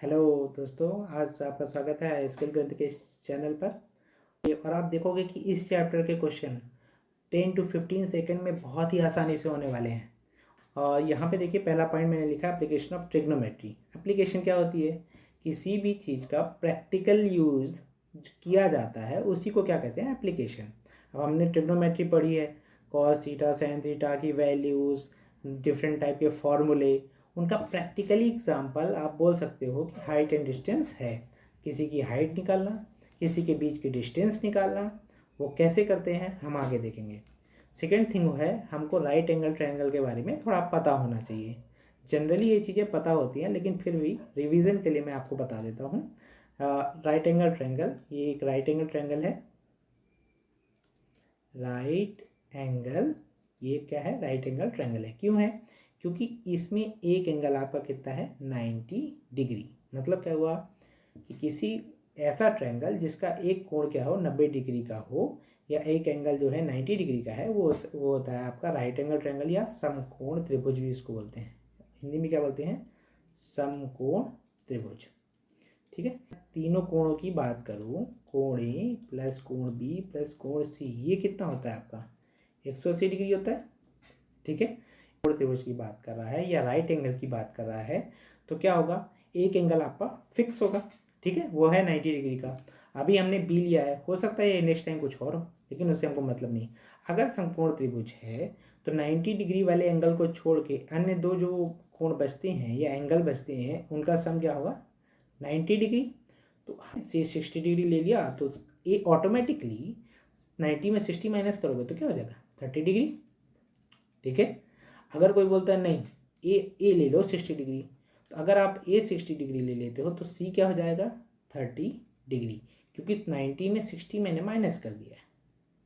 Hello दोस्तों, आज आपका स्वागत है स्किल गणित के इस चैनल पर। और आप देखोगे कि इस चैप्टर के क्वेश्चन 10 to 15 सेकंड में बहुत ही आसानी से होने वाले हैं। और यहाँ पे देखिए, पहला पॉइंट मैंने लिखा है एप्लीकेशन ऑफ ट्रिग्नोमेट्री। एप्लीकेशन क्या होती है? किसी भी चीज़ का प्रैक्टिकल यूज़ किया जाता है उसी को क्या कहते हैं? एप्लीकेशन। अब हमने ट्रिग्नोमेट्री पढ़ी है, कॉस थीटा साइन थीटा की वैल्यूज़, डिफरेंट टाइप के फॉर्मूले, उनका प्रैक्टिकली एग्जाम्पल आप बोल सकते हो कि हाइट एंड डिस्टेंस है। किसी की हाइट निकालना, किसी के बीच की डिस्टेंस निकालना, वो कैसे करते हैं हम आगे देखेंगे। सेकेंड थिंग है, हमको राइट एंगल ट्रायंगल के बारे में थोड़ा पता होना चाहिए। जनरली ये चीज़ें पता होती हैं, लेकिन फिर भी रिवीजन के लिए मैं आपको बता देता हूँ। राइट एंगल ट्रायंगल, ये एक राइट एंगल ट्रायंगल है। राइट एंगल, ये क्या है? राइट एंगल ट्रायंगल है। क्यों है? क्योंकि इसमें एक एंगल आपका कितना है? 90 डिग्री। मतलब क्या हुआ कि किसी ऐसा ट्रायंगल जिसका एक कोण क्या हो, 90 डिग्री का हो, या एक एंगल जो है 90 डिग्री का है, वो होता है आपका राइट एंगल ट्रायंगल, या समकोण त्रिभुज भी इसको बोलते हैं। हिंदी में क्या बोलते हैं? समकोण त्रिभुज। ठीक है। तीनों कोणों की बात करूँ, कोण ए प्लस कोण बी प्लस कोण सी, ये कितना होता है आपका? 180 डिग्री होता है। ठीक है। कोण त्रिभुज की बात कर रहा है या राइट एंगल की बात कर रहा है, तो क्या होगा? एक एंगल आपका फिक्स होगा। ठीक है, वो है 90 डिग्री का। अभी हमने बी लिया है, हो सकता है ये नेक्स्ट टाइम कुछ और हो, लेकिन उससे हमको मतलब नहीं। अगर समकोण त्रिभुज है तो 90 डिग्री वाले एंगल को छोड़ के अन्य दो जो कोण बचते हैं या एंगल बचते हैं, उनका सम क्या होगा? 90 डिग्री। तो से 60 डिग्री ले लिया, तो ये ऑटोमेटिकली 90 में 60 माइनस करोगे तो क्या हो जाएगा? 30 डिग्री। ठीक है। अगर कोई बोलता है नहीं, ए ले लो 60 डिग्री, तो अगर आप ए 60 डिग्री ले लेते हो तो सी क्या हो जाएगा? 30 डिग्री, क्योंकि 90 में 60 मैंने माइनस कर दिया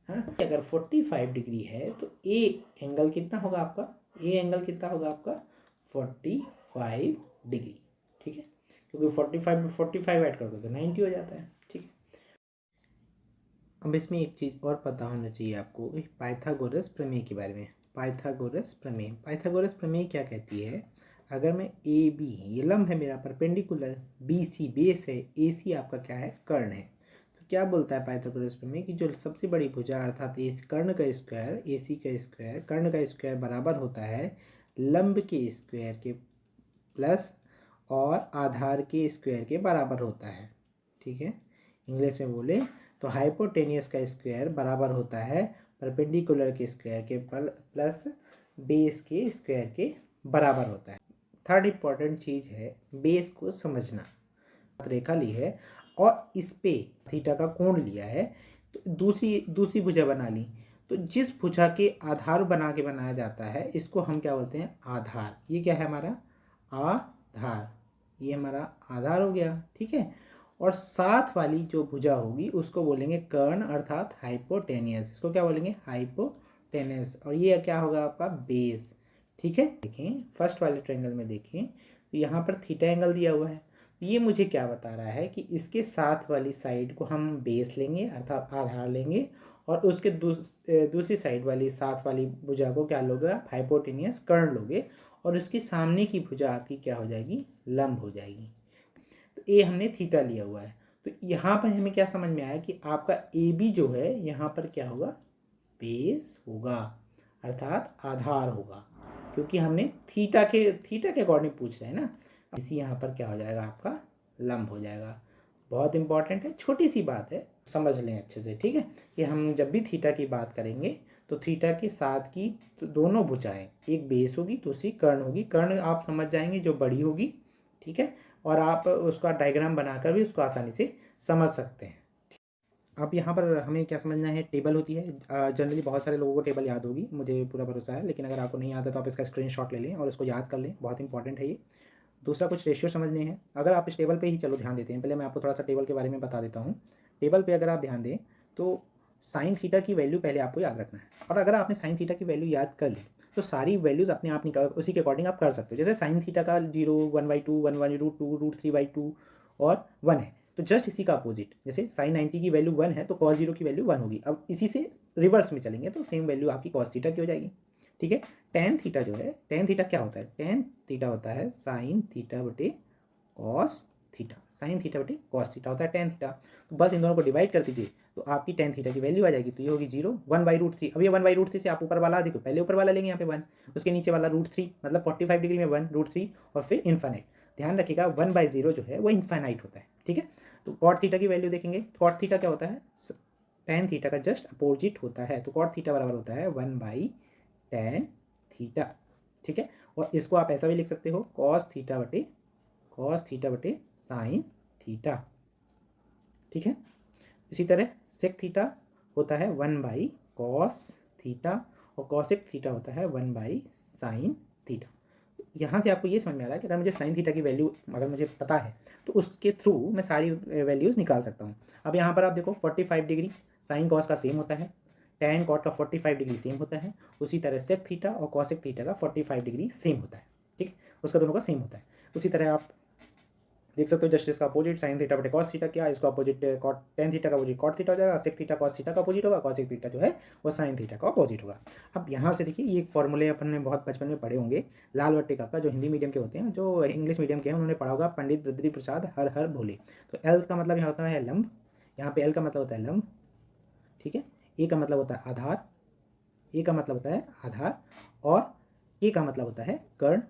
है ना। अगर 45 डिग्री है तो ए एंगल कितना होगा आपका? ए एंगल कितना होगा आपका? 45 डिग्री। ठीक है, क्योंकि 45 में 45 ऐड करोगे तो 90 हो जाता है। ठीक है। अब इसमें एक चीज़ और पता होना चाहिए आपको, पाइथागोरस प्रमेय के बारे में। पाइथागोरस प्रमेय, पाइथागोरस प्रमेय क्या कहती है? अगर मैं ए बी, ये लंब है मेरा परपेंडिकुलर, बी सी बेस है, ए सी आपका क्या है? कर्ण है। तो क्या बोलता है पाइथागोरस प्रमेय कि जो सबसे बड़ी भुजा अर्थात इस कर्ण का स्क्वायर, ए सी का स्क्वायर, कर्ण का स्क्वायर बराबर होता है लंब के स्क्वायर के प्लस और आधार के स्क्वायर के बराबर होता है। ठीक है। इंग्लिश में बोले तो हाइपोटेनियस का स्क्वायर बराबर होता है परपेंडिकुलर के स्क्वायर के प्लस बेस के स्क्वायर के बराबर होता है। थर्ड इम्पॉर्टेंट चीज़ है बेस को समझना। रेखा ली है और इस पे थीटा का कोण लिया है, तो दूसरी भुजा बना ली। तो जिस भुजा के आधार बना के बनाया जाता है, इसको हम क्या बोलते हैं? आधार। ये क्या है हमारा? आधार। ये हमारा आधार हो गया। ठीक है। और साथ वाली जो भुजा होगी उसको बोलेंगे कर्ण अर्थात हाइपोटेनियस। इसको क्या बोलेंगे? हाइपोटेनियस। और ये क्या होगा आपका? बेस। ठीक है। देखें फर्स्ट वाले ट्रायंगल में, देखें तो यहाँ पर थीटा एंगल दिया हुआ है। ये मुझे क्या बता रहा है कि इसके साथ वाली साइड को हम बेस लेंगे अर्थात आधार लेंगे, और उसके दूसरी साइड वाली साथ वाली भुजा को क्या लोगे? हाइपोटेनियस कर्ण लोगे, और उसकी सामने की भुजा आपकी क्या हो जाएगी? लंब हो जाएगी। तो ए हमने थीटा लिया हुआ है। तो यहाँ पर हमें क्या समझ में आया कि आपका ए बी जो है यहाँ पर क्या होगा? बेस होगा अर्थात आधार होगा, क्योंकि हमने थीटा के अकॉर्डिंग पूछ रहे हैं ना। इसी यहाँ पर क्या हो जाएगा? आपका लंब हो जाएगा। बहुत इंपॉर्टेंट है, छोटी सी बात है, समझ लें अच्छे से। ठीक है, कि हम जब भी थीटा की बात करेंगे तो थीटा के साथ की तो दोनों भुजाएं, एक बेस होगी दूसरी कर्ण होगी। कर्ण आप समझ जाएंगे जो बड़ी होगी। ठीक है, और आप उसका डायग्राम बनाकर भी उसको आसानी से समझ सकते हैं। अब यहाँ पर हमें क्या समझना है? टेबल होती है। जनरली बहुत सारे लोगों को टेबल याद होगी, मुझे पूरा भरोसा है, लेकिन अगर आपको नहीं याद है तो आप इसका स्क्रीनशॉट ले लें और उसको याद कर लें, बहुत इंपॉर्टेंट है ये। दूसरा, कुछ रेशियो समझने हैं। अगर आप इस टेबल पे ही चलो ध्यान देते हैं, पहले मैं आपको थोड़ा सा टेबल के बारे में बता देता हूँ। टेबल पे अगर आप ध्यान दें तो साइन थीटा की वैल्यू पहले आपको याद रखना है, और अगर आपने साइन थीटा की वैल्यू याद कर ली तो सारी वैल्यूज़ अपने आप निकाल उसी के अकॉर्डिंग आप कर सकते हो। जैसे साइन थीटा का 0, 1/2, 1/√2, √3/2 और 1 है, तो जस्ट इसी का अपोजिट, जैसे साइन 90 की वैल्यू 1 है तो कॉस 0 की वैल्यू 1 होगी। अब इसी से रिवर्स में चलेंगे तो सेम वैल्यू आपकी कॉस थीटा की हो जाएगी। ठीक है। टेन थीटा जो है, टेन थीटा क्या होता है? टेन थीटा होता है साइन थीटा बटे कॉस थीटा, साइन थीटा बटे कॉस थीटा होता है टेन थीटा। तो बस इन दोनों को डिवाइड कर दीजिए तो आपकी टेन थीटा की वैल्यू आ जाएगी। तो ये होगी 0 1/√3। अब ये 1/√3 से आप ऊपर वाला देखो, पहले ऊपर वाला लेंगे यहाँ पे 1, उसके नीचे वाला √3 मतलब 45 डिग्री में 1√3 और फिर इन्फाइनाइट। ध्यान रखिएगा 1/0 जो है वो इन्फाइनाइट होता है, ठीक है। तो कॉट थीटा की वैल्यू देखेंगे, कॉट थीटा क्या होता है, टेन थीटा का जस्ट अपोजिट होता है। तो कॉट थीटा बराबर होता है 1/tan थीटा, ठीक है। और इसको आप ऐसा भी लिख सकते हो कॉस थीटा बटे साइन थीटा, ठीक है। इसी तरह सेक थीटा होता है 1/cos थीटा और कॉसेक थीटा होता है 1/sin थीटा। यहाँ से आपको ये समझ में आ रहा है कि अगर मुझे साइन थीटा की वैल्यू अगर मुझे पता है तो उसके थ्रू मैं सारी वैल्यूज़ निकाल सकता हूँ। अब यहाँ पर आप देखो 45 डिग्री साइन कॉस का सेम होता है, टैन कॉट का 45 डिग्री सेम होता है, उसी तरह सेक थीटा और कॉसेक थीटा का 45 डिग्री सेम होता है, ठीक है, उसका दोनों का सेम होता है। उसी तरह आप देख सकते हो जस्ट इसका अपोजिट साइन थीटा बटे कॉस थीटा, क्या इसको अपोजिट कॉट टेन थीटा का अपोजिट कॉट थीटा हो जाएगा, सेक थीटा कॉस थीटा का अपोजिट होगा, कॉसेक थीटा जो है वो साइन थीटा का अपोजिट होगा। अब यहाँ से देखिए ये फॉर्मूले अपन ने बहुत बचपन में पढ़े होंगे, लाल बट्टे का जो हिंदी मीडियम के होते हैं, जो इंग्लिश मीडियम के हैं उन्होंने पढ़ा होगा पंडित बद्री प्रसाद हर हर भोले। तो एल का मतलब यहाँ होता है लंब, यहाँ पे एल का मतलब होता है लंब, ठीक है। ए का मतलब होता है आधार, ए का मतलब होता है आधार और ए का मतलब होता है कर्ण।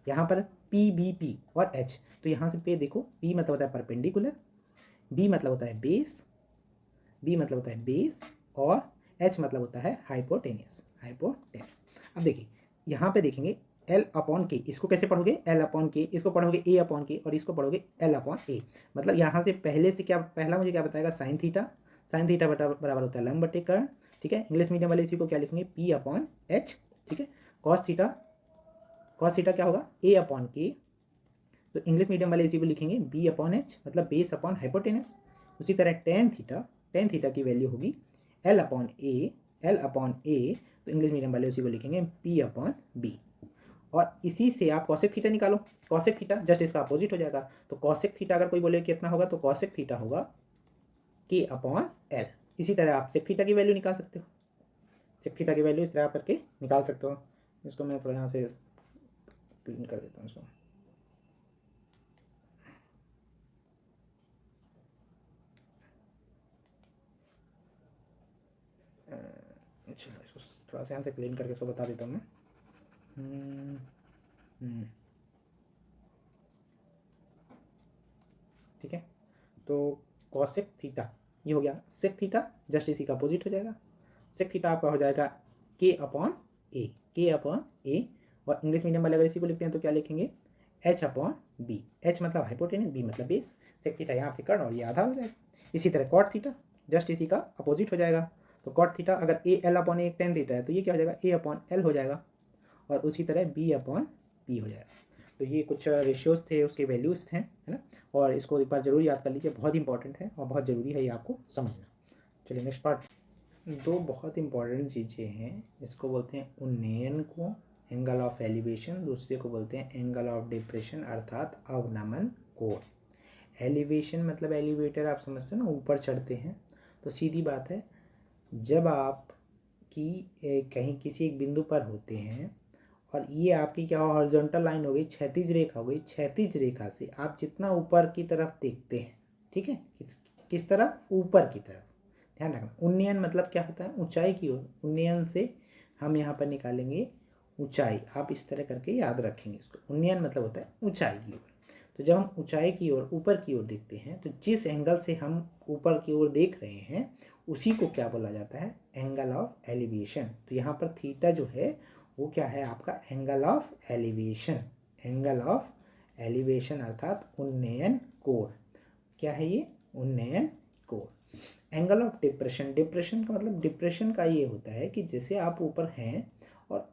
यहाँ पर पी बी पी और एच, तो यहाँ से पे देखो पी मतलब होता है परपेंडिकुलर, बी मतलब होता है बेस, बी मतलब होता है बेस और एच मतलब होता है हाइपोटेनियस। अब देखिए यहाँ पे देखेंगे एल अपॉन के, इसको कैसे पढ़ोगे एल अपॉन के, इसको पढ़ोगे ए अपॉन के और इसको पढ़ोगे एल अपॉन ए। मतलब यहाँ से पहले से क्या, पहला मुझे क्या बताएगा साइन थीटा बराबर होता है लंब बटे कर्ण, ठीक है। इंग्लिश मीडियम वाले इसी को क्या लिखेंगे पी अपॉन एच, ठीक है। कॉस थीटा क्या होगा ए अपॉन के, तो इंग्लिश मीडियम वाले इसी को लिखेंगे बी अपॉन एच मतलब बेस अपॉन हाइपोटेनस। उसी तरह टेन थीटा की वैल्यू होगी एल अपॉन ए, तो इंग्लिश मीडियम वाले उसी को लिखेंगे पी अपॉन बी। और इसी से आप कॉसेक थीटा निकालो, कॉसेक थीटा जस्ट इसका अपोजिट हो जाएगा। तो कॉसेक थीटा अगर कोई बोले कितना होगा तो कॉसेक थीटा होगा के अपॉन एल। इसी तरह आप सेक थीटा की वैल्यू निकाल सकते हो, सेक थीटा की वैल्यू इस तरह करके निकाल सकते हो। इसको मैं थोड़ा यहाँ से क्लीन कर देता हूँ इसको। चलो इसको थोड़ा सा यहाँ से क्लीन करके इसको बता देता हूँ मैं। ठीक है, तो कॉसेक थीटा ये हो गया, सेक थीटा जस्ट इसी का अपोजिट हो जाएगा। सेक थीटा आपका हो जाएगा के अपॉन ए, और इंग्लिश मीडियम वाले अगर इसी को लिखते हैं तो क्या लिखेंगे एच अपॉन बी, एच मतलब हाइपोटेनस, बी मतलब बेस। सेक थीटा यहाँ से कर्ण और ये आधार हो जाएगा। इसी तरह कॉट थीटा जस्ट इसी का अपोजिट हो जाएगा। तो कॉट थीटा अगर A L upon A tan theta है तो ये क्या हो जाएगा ए अपॉन एल हो जाएगा, और उसी तरह बी अपॉन पी हो जाएगा। तो ये कुछ रेशियोज थे, उसके वैल्यूज़ थे, है ना। और इसको एक बार जरूर याद कर लीजिए, बहुत इंपॉर्टेंट है और बहुत ज़रूरी है ये आपको समझना। चलिए नेक्स्ट पार्ट। दो बहुत इंपॉर्टेंट चीज़ें हैं, इसको बोलते हैं उन्नयन को एंगल ऑफ एलिवेशन, दूसरे को बोलते हैं एंगल ऑफ डिप्रेशन अर्थात अवनमन कोण। एलिवेशन मतलब एलिवेटर आप समझते हो ना, ऊपर चढ़ते हैं। तो सीधी बात है जब आप कहीं किसी एक बिंदु पर होते हैं और ये आपकी क्या हो हॉरिजॉन्टल लाइन हो गई, क्षैतिज रेखा हो गई, क्षैतिज रेखा से आप जितना ऊपर की तरफ देखते हैं, ठीक है, किस तरफ ऊपर की तरफ। ध्यान रखना उन्नयन मतलब क्या होता है ऊंचाई की ओर, उन्नयन से हम यहाँ पर निकालेंगे ऊंचाई, आप इस तरह करके याद रखेंगे इसको। उन्नयन मतलब होता है ऊंचाई की ओर। तो जब हम ऊंचाई की ओर ऊपर की ओर देखते हैं तो जिस एंगल से हम ऊपर की ओर देख रहे हैं उसी को क्या बोला जाता है एंगल ऑफ एलिवेशन। तो यहाँ पर थीटा जो है वो क्या है आपका angle of elevation, angle of elevation अर्थात उन्नयन कोण। क्या है ये उन्नयन कोण। एंगल ऑफ डिप्रेशन, डिप्रेशन का मतलब डिप्रेशन का ये होता है कि जैसे आप ऊपर हैं और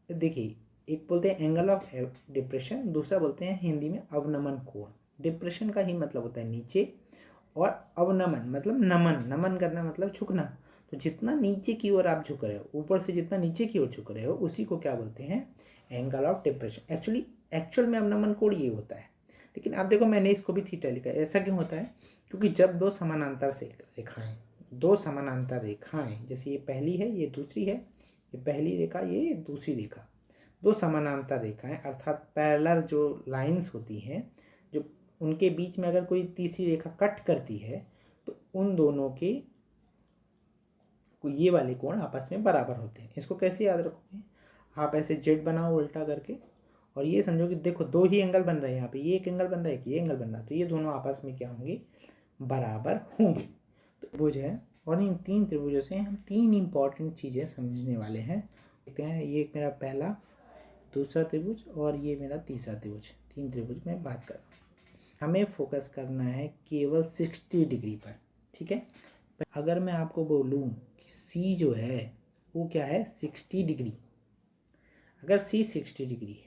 देखिए एक बोलते हैं एंगल ऑफ डिप्रेशन, दूसरा बोलते हैं हिंदी में अवनमन कोण। डिप्रेशन का ही मतलब होता है नीचे और अवनमन मतलब नमन, नमन करना मतलब झुकना। तो जितना नीचे की ओर आप झुक रहे हो, ऊपर से जितना नीचे की ओर झुक रहे हो उसी को क्या बोलते हैं एंगल ऑफ डिप्रेशन। एक्चुअल में अवनमन कोण ये होता है, लेकिन आप देखो मैंने इसको भी थीटा लिखा है। ऐसा क्यों होता है क्योंकि जब दो समानांतर से रेखाएं जैसे ये पहली है ये दूसरी है, ये पहली रेखा ये दूसरी रेखा, दो समानांतर रेखाएं अर्थात पैरेलल जो लाइंस होती हैं, जो उनके बीच में अगर कोई तीसरी रेखा कट करती है तो उन दोनों के ये वाले कोण आपस में बराबर होते हैं। इसको कैसे याद रखोगे, आप ऐसे जेड बनाओ उल्टा करके और ये समझो कि देखो दो ही एंगल बन रहे हैं यहाँ पे, ये एक एंगल बन रहा है कि ये एंगल बन रहा है, तो ये दोनों आपस में क्या होंगे, बराबर होंगे। तो त्रिभुज है और इन तीन त्रिभुजों से हम तीन इंपॉर्टेंट चीज़ें समझने वाले हैं। देखते हैं, ये मेरा पहला, दूसरा त्रिभुज और ये मेरा तीसरा त्रिभुज, तीन त्रिभुज में बात कर रहा हूँ। हमें फोकस करना है केवल 60 डिग्री पर, ठीक है। अगर मैं आपको बोलूँ कि सी जो है वो क्या है 60 डिग्री, अगर सी 60 डिग्री है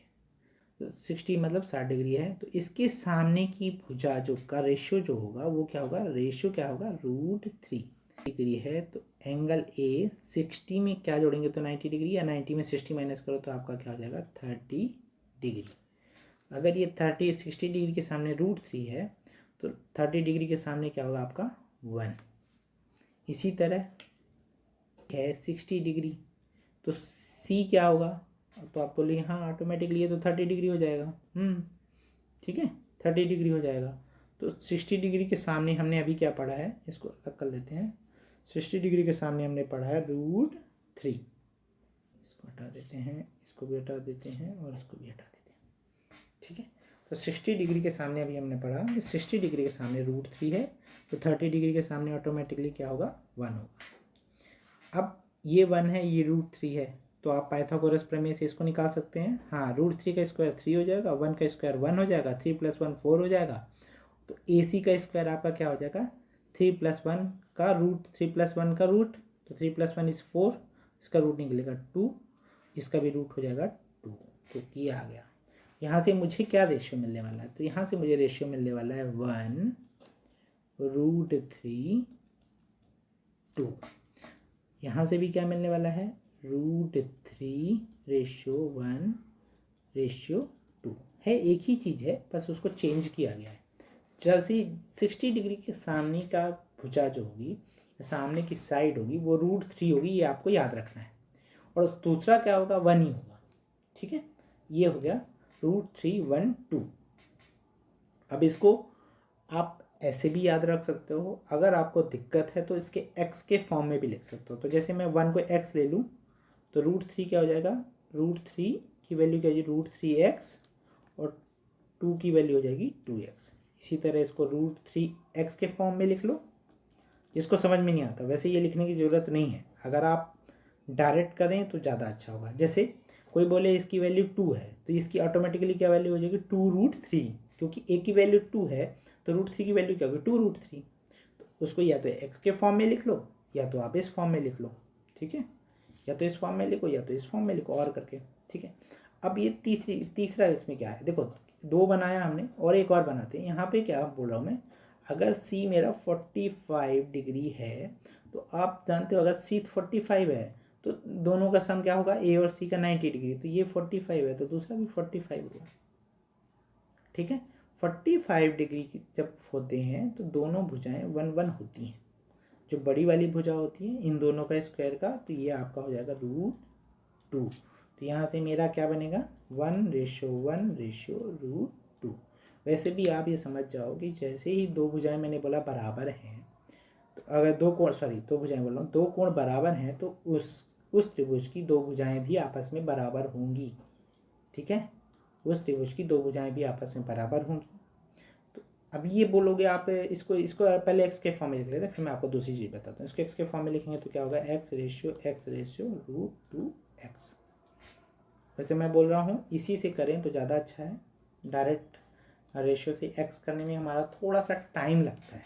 तो 60 मतलब 60 डिग्री है, तो इसके सामने की भुजा जो का रेशियो जो होगा वो क्या होगा, रेशियो क्या होगा, √3 डिग्री है। तो एंगल ए 60 में क्या जोड़ेंगे तो 90 डिग्री, या 90 में 60 माइनस करो तो आपका क्या हो जाएगा 30 डिग्री। अगर ये 60 डिग्री के सामने √3 है तो 30 डिग्री के सामने क्या होगा आपका 1। इसी तरह है 60 डिग्री तो सी क्या होगा, तो आप बोलिए हाँ ऑटोमेटिकली ये तो 30 डिग्री हो जाएगा, ठीक है 30 डिग्री हो जाएगा। तो 60 डिग्री के सामने हमने अभी क्या पढ़ा है, इसको अलग कर लेते हैं। 60 डिग्री के सामने हमने पढ़ा है √3, इसको हटा देते हैं, इसको भी हटा देते हैं और इसको भी हटा देते हैं, ठीक है। तो 60 डिग्री के सामने अभी हमने पढ़ा कि 60 डिग्री के सामने √3 है, तो 30 डिग्री के सामने ऑटोमेटिकली क्या होगा 1 होगा। अब ये 1 है, ये √3 है, तो आप पाइथागोरस प्रमेय से इसको निकाल सकते हैं। हाँ, √3 का स्क्वायर 3 हो जाएगा, 1 का स्क्वायर 1 हो जाएगा, 3 + 1 4 हो जाएगा। तो AC का स्क्वायर आपका क्या हो जाएगा 3 + 1 का रूट, 3 + 1 का रूट, तो 3 + 1 = 4, इसका रूट निकलेगा 2, इसका भी रूट हो जाएगा 2। तो ये आ गया। यहाँ से मुझे क्या रेशियो मिलने वाला है, तो यहाँ से मुझे रेशियो मिलने वाला है 1√3 2। यहाँ से भी क्या मिलने वाला है √3:1:2 है, एक ही चीज़ है, बस उसको चेंज किया गया है। जैसे 60 डिग्री के सामने का भुजा जो होगी, सामने की साइड होगी वो √3 होगी, ये आपको याद रखना है। और दूसरा क्या होगा 1 ही होगा, ठीक है। ये हो गया √3:1:2। अब इसको आप ऐसे भी याद रख सकते हो, अगर आपको दिक्कत है तो इसके x के फॉर्म में भी लिख सकते हो। तो जैसे मैं 1 को x ले लूँ तो √3 क्या हो जाएगा, √3 की वैल्यू क्या हो जाएगी √3x और 2 की वैल्यू हो जाएगी 2x। इसी तरह इसको √3x के फॉर्म में लिख लो। जिसको समझ में नहीं आता वैसे ये लिखने की ज़रूरत नहीं है, अगर आप डायरेक्ट करें तो ज़्यादा अच्छा होगा। जैसे कोई बोले इसकी वैल्यू 2 है तो इसकी ऑटोमेटिकली क्या वैल्यू हो जाएगी 2√3, क्योंकि a की वैल्यू 2 है तो √3 की वैल्यू क्या होगी 2√3। तो उसको या तो x के फॉर्म में लिख लो या तो आप इस फॉर्म में लिख लो, ठीक है, या तो इस फॉर्म में लिखो या तो इस फॉर्म में लिखो और करके, ठीक है। अब ये तीसरा इसमें क्या है, देखो 2 बनाया हमने और एक और बनाते हैं। यहाँ पे क्या बोल रहा हूँ मैं, अगर C मेरा 45 डिग्री है तो आप जानते हो अगर C 45 है तो दोनों का सम क्या होगा A और C का 90 डिग्री, तो ये 45 है तो दूसरा भी 45 होगा, ठीक है। 45 डिग्री जब होते हैं तो दोनों भुजाएं 1 1 होती हैं। जो बड़ी वाली भुजा होती है इन दोनों का स्क्वायर का, तो ये आपका हो जाएगा √2। तो यहाँ से मेरा क्या बनेगा 1:1:√2। वैसे भी आप ये समझ जाओ कि जैसे ही दो भुजाएं मैंने बोला बराबर हैं, तो अगर दो भुजाएं बोल रहा हूँ, दो कोण बराबर हैं तो उस त्रिभुज की दो भुजाएं भी आपस में बराबर होंगी, ठीक है। उस त्रिभुज की दो भुजाएं भी आपस में बराबर होंगी। तो अब ये बोलोगे आप इसको पहले x के फॉर्म में लिख लेते हैं, फिर मैं आपको दूसरी चीज़ बताता हूँ। इसको x के फॉर्म में लिखेंगे तो क्या होगा x/√2x। वैसे मैं बोल रहा हूँ इसी से करें तो ज़्यादा अच्छा है, डायरेक्ट रेशियो से x करने में हमारा थोड़ा सा टाइम लगता है,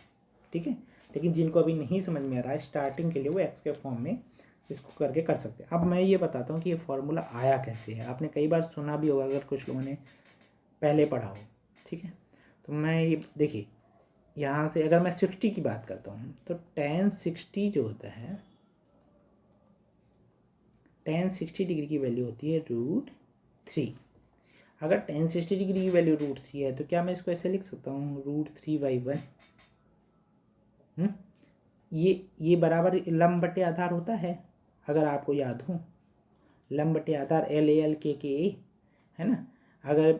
ठीक है। लेकिन जिनको अभी नहीं समझ में आ रहा है स्टार्टिंग के लिए वो x के फॉर्म में इसको करके कर सकते हैं। अब मैं ये बताता हूँ कि ये फॉर्मूला आया कैसे है। आपने कई बार सुना भी होगा अगर कुछ लोगों ने पहले पढ़ा हो, ठीक है। तो मैं ये देखिए यहाँ से अगर मैं 60 की बात करता हूँ तो tan 60 जो होता है, tan 60 डिग्री की वैल्यू होती है √3। अगर tan 60 डिग्री की वैल्यू √3 है तो क्या मैं इसको ऐसे लिख सकता हूँ √3/1। ये बराबर लंब बटे आधार होता है, अगर आपको याद हो लंब बटे आधार LA LK KA है ना। अगर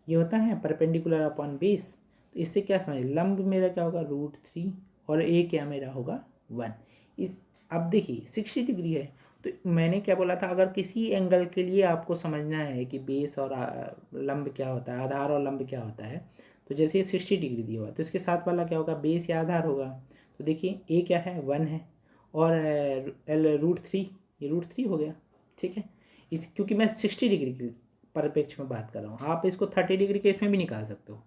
ये होता है परपेंडिकुलर अपॉन बेस। तो इससे क्या समझ, लंब मेरा क्या होगा √3 और ए क्या मेरा होगा 1। इस अब देखिए 60 डिग्री है, तो मैंने क्या बोला था, अगर किसी एंगल के लिए आपको समझना है कि बेस और लंब क्या होता है, आधार और लंब क्या होता है, तो जैसे ये 60 डिग्री दिया हुआ तो इसके साथ वाला क्या होगा, बेस या आधार होगा। तो देखिए ए क्या है 1 है, और एल √3, ये √3 हो गया। ठीक है, इस क्योंकि मैं 60 डिग्री की परिप्रेक्ष्य में बात कर रहा हूँ, आप इसको 30 डिग्री के इसमें भी निकाल सकते हो,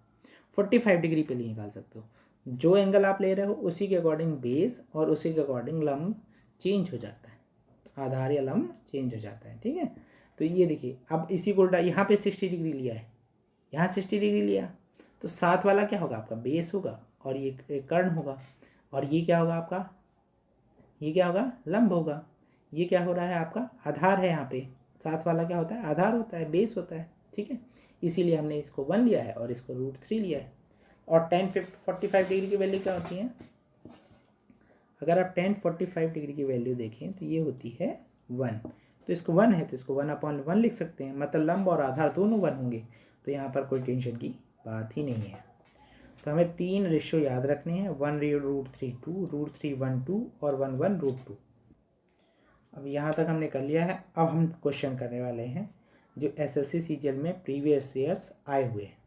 45 डिग्री पे भी निकाल सकते हो। जो एंगल आप ले रहे हो उसी के अकॉर्डिंग बेस और उसी के अकॉर्डिंग लंब चेंज हो जाता है, आधार या लंब चेंज हो जाता है। ठीक है, तो ये देखिए अब इसी को उल्टा, यहाँ पे 60 डिग्री लिया है, यहाँ 60 डिग्री लिया, तो साथ वाला क्या होगा आपका बेस होगा, और ये कर्ण होगा, और ये क्या होगा आपका, ये क्या होगा लंब होगा। ये क्या हो रहा है आपका आधार है, यहाँ पे साथ वाला क्या होता है आधार होता है, बेस होता है। ठीक है, इसीलिए हमने इसको 1 लिया है और इसको √3 लिया है। और 45 डिग्री की वैल्यू क्या होती है, अगर आप 45 डिग्री की वैल्यू देखें तो ये होती है 1। तो इसको 1 है तो इसको 1/1 लिख सकते हैं, मतलब लंब और आधार दोनों 1 होंगे, तो यहाँ पर कोई टेंशन की बात ही नहीं है। तो हमें 3 रेशियो याद रखने हैं, 1/√3 2, √3 1 2 और 1 √2। अब यहाँ तक हमने कर लिया है। अब हम क्वेश्चन करने वाले हैं जो SSC सीजीएल में प्रीवियस ईयर्स आए हुए हैं।